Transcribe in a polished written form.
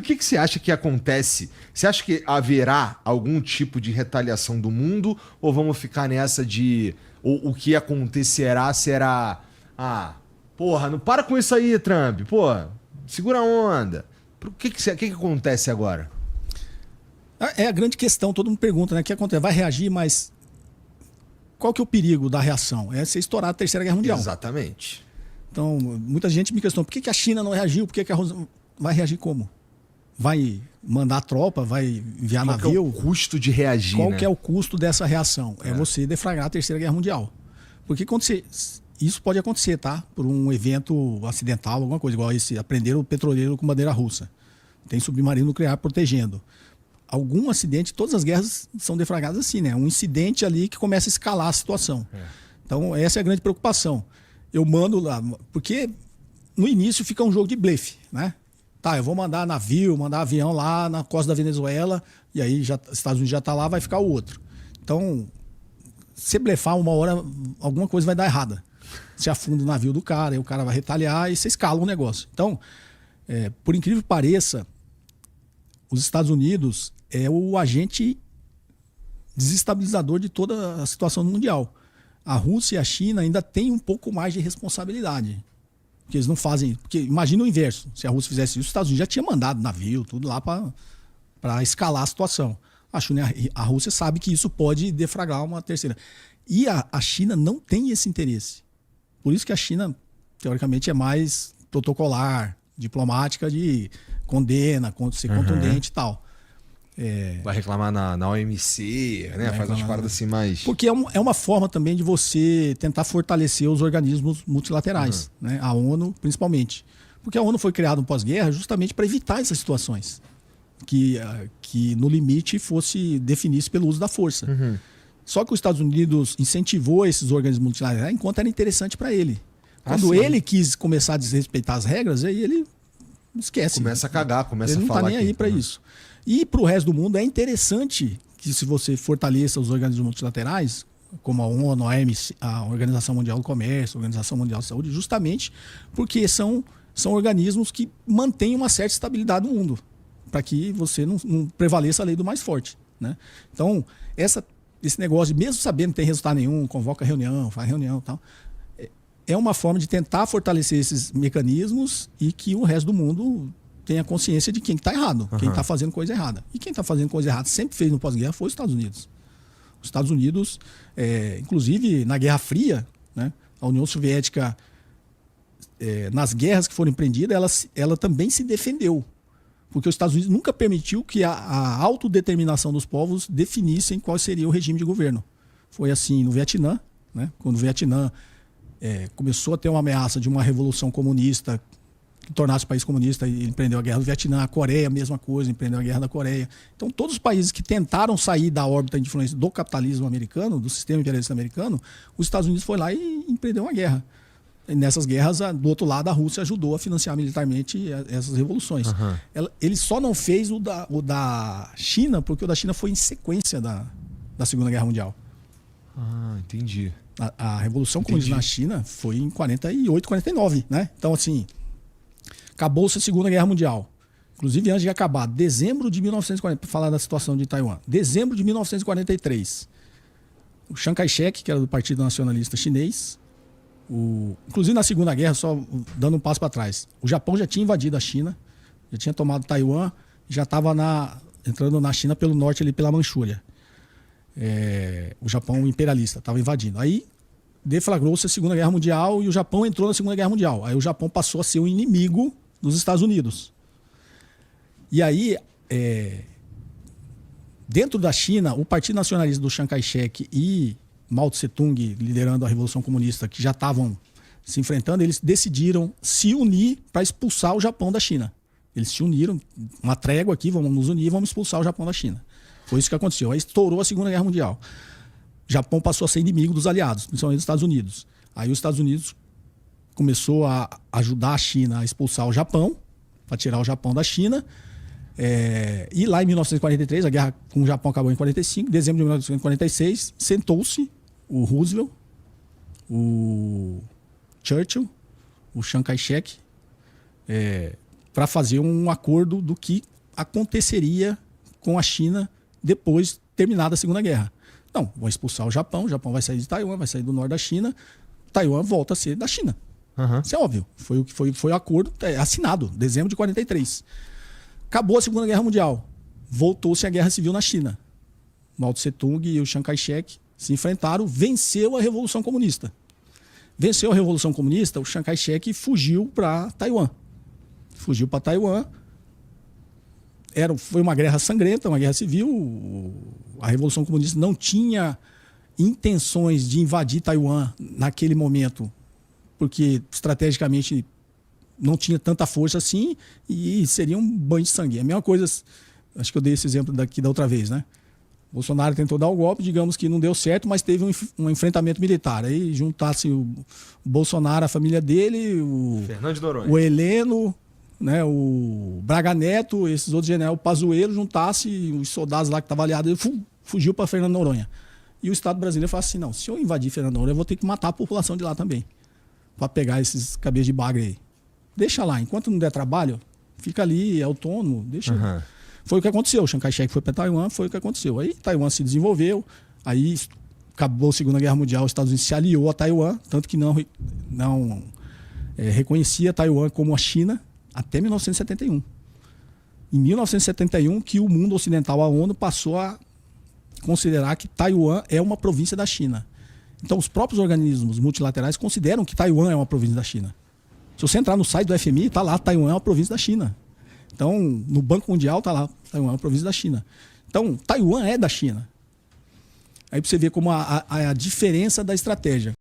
o que você acha que acontece? Você acha que haverá algum tipo de retaliação do mundo? Ou vamos ficar nessa de... o que acontecerá será... porra, não para com isso aí, Trump. Pô, segura a onda. O que acontece agora? É a grande questão, todo mundo pergunta, né? O que acontece? Vai reagir, mas qual que é o perigo da reação? É você estourar a Terceira Guerra Mundial. Exatamente. Então, muita gente me questiona, por que a China não reagiu? Por que a Rússia... Vai reagir como? Vai mandar tropa? Vai enviar navio? Qual que é o custo de reagir, Qual que é o custo dessa reação? É você deflagrar a Terceira Guerra Mundial. Porque quando você... Isso pode acontecer, tá? Por um evento acidental, alguma coisa, igual esse, aprenderam o petroleiro com bandeira russa. Tem submarino nuclear protegendo. Algum acidente, todas as guerras são deflagradas assim, né? Um incidente ali que começa a escalar a situação. Então, essa é a grande preocupação. Eu mando lá, porque no início fica um jogo de blefe, né? Tá, eu vou mandar navio, mandar avião lá na costa da Venezuela, e aí já, Estados Unidos já tá lá, vai ficar o outro. Então, se blefar uma hora, alguma coisa vai dar errada. Você afunda o navio do cara, aí o cara vai retaliar e você escala o negócio. Então, por incrível que pareça, os Estados Unidos é o agente desestabilizador de toda a situação mundial. A Rússia e a China ainda têm um pouco mais de responsabilidade. Porque eles não fazem... Porque imagina o inverso. Se a Rússia fizesse isso, os Estados Unidos já tinha mandado navio, tudo lá para escalar a situação. A Rússia sabe que isso pode deflagrar uma terceira. E a China não tem esse interesse. Por isso que a China, teoricamente, é mais protocolar, diplomática, de condena, ser contundente e tal. Vai reclamar na OMC, né? Faz umas paradas assim mais... Porque é uma forma também de você tentar fortalecer os organismos multilaterais, né? A ONU, principalmente. Porque a ONU foi criada no pós-guerra justamente para evitar essas situações. Que no limite definisse pelo uso da força. Só que os Estados Unidos incentivou esses organismos multilaterais enquanto era interessante para ele. Quando ele quis começar a desrespeitar as regras, aí ele esquece. Começa a cagar, começa a falar. Ele não tá nem aí para isso. E para o resto do mundo é interessante que se você fortaleça os organismos multilaterais, como a ONU, a OMC, a Organização Mundial do Comércio, a Organização Mundial de Saúde, justamente porque são organismos que mantêm uma certa estabilidade no mundo, para que você não prevaleça a lei do mais forte, né? Então, esse negócio, mesmo sabendo que não tem resultado nenhum, convoca reunião, faz reunião e tal, é uma forma de tentar fortalecer esses mecanismos e que o resto do mundo tenha consciência de quem está errado, quem está fazendo coisa errada. E quem está fazendo coisa errada sempre fez no pós-guerra foi os Estados Unidos. Os Estados Unidos, inclusive na Guerra Fria, né, a União Soviética, nas guerras que foram empreendidas, ela também se defendeu. Porque os Estados Unidos nunca permitiu que a autodeterminação dos povos definissem qual seria o regime de governo. Foi assim no Vietnã, né? Quando o Vietnã começou a ter uma ameaça de uma revolução comunista que tornasse o país comunista e empreendeu a guerra do Vietnã. A Coreia, a mesma coisa, empreendeu a guerra da Coreia. Então, todos os países que tentaram sair da órbita de influência do capitalismo americano, do sistema imperialista americano, os Estados Unidos foi lá e empreendeu uma guerra. E nessas guerras, do outro lado, a Rússia ajudou a financiar militarmente essas revoluções. Ele só não fez o da China, porque o da China foi em sequência da Segunda Guerra Mundial. Entendi. A Revolução Comunista na China foi em 48, 49, né? Então, assim, acabou-se a Segunda Guerra Mundial. Inclusive, antes de acabar, dezembro de 1940, para falar da situação de Taiwan, dezembro de 1943, o Chiang Kai-shek, que era do Partido Nacionalista Chinês, inclusive na Segunda Guerra, só dando um passo para trás, o Japão já tinha invadido a China, já tinha tomado Taiwan, já estava entrando na China pelo norte, ali pela Manchúria. O Japão imperialista estava invadindo. Aí deflagrou-se a Segunda Guerra Mundial e o Japão entrou na Segunda Guerra Mundial. Aí o Japão passou a ser o inimigo dos Estados Unidos. E aí, dentro da China, o Partido Nacionalista do Chiang Kai-shek e Mao Tse-tung, liderando a Revolução Comunista, que já estavam se enfrentando, eles decidiram se unir para expulsar o Japão da China. Eles se uniram, uma trégua aqui, vamos nos unir, vamos expulsar o Japão da China. Foi isso que aconteceu. Aí estourou a Segunda Guerra Mundial. O Japão passou a ser inimigo dos aliados, principalmente dos Estados Unidos. Aí os Estados Unidos começou a ajudar a China a expulsar o Japão, para tirar o Japão da China. E lá em 1943, a guerra com o Japão acabou em 1945, em dezembro de 1946, sentou-se o Roosevelt, o Churchill, o Chiang Kai-shek, para fazer um acordo do que aconteceria com a China depois terminada a Segunda Guerra. Não, vão expulsar o Japão vai sair de Taiwan, vai sair do norte da China, Taiwan volta a ser da China. Isso é óbvio. Foi o que foi o acordo assinado, dezembro de 43. Acabou a Segunda Guerra Mundial. Voltou-se a Guerra Civil na China. Mao Tse-tung e o Chiang Kai-shek se enfrentaram, venceu a Revolução Comunista. Venceu a Revolução Comunista, o Chiang Kai-shek fugiu para Taiwan. Fugiu para Taiwan. Foi uma guerra sangrenta, uma guerra civil. A Revolução Comunista não tinha intenções de invadir Taiwan naquele momento, porque estrategicamente não tinha tanta força assim e seria um banho de sangue. A mesma coisa, acho que eu dei esse exemplo daqui da outra vez, né? Bolsonaro tentou dar o golpe, digamos que não deu certo, mas teve um enfrentamento militar. Aí juntasse o Bolsonaro, a família dele, Fernando de Noronha, o Heleno, né, o Braga Neto, esses outros generais, o Pazuello, juntasse os soldados lá que estavam aliados, ele fugiu para Fernando de Noronha. E o Estado brasileiro falou assim, não, se eu invadir Fernando de Noronha, eu vou ter que matar a população de lá também, para pegar esses cabeças de bagre aí. Deixa lá, enquanto não der trabalho, fica ali, é autônomo, deixa. Foi o que aconteceu, o Chiang Kai-shek foi para Taiwan, foi o que aconteceu. Aí Taiwan se desenvolveu, aí acabou a Segunda Guerra Mundial, os Estados Unidos se aliou a Taiwan, tanto que não reconhecia Taiwan como a China até 1971. Em 1971 que o mundo ocidental, a ONU, passou a considerar que Taiwan é uma província da China. Então os próprios organismos multilaterais consideram que Taiwan é uma província da China. Se você entrar no site do FMI, está lá, Taiwan é uma província da China. Então, no Banco Mundial está lá, Taiwan é uma província da China. Então, Taiwan é da China. Aí para você ver como a diferença da estratégia.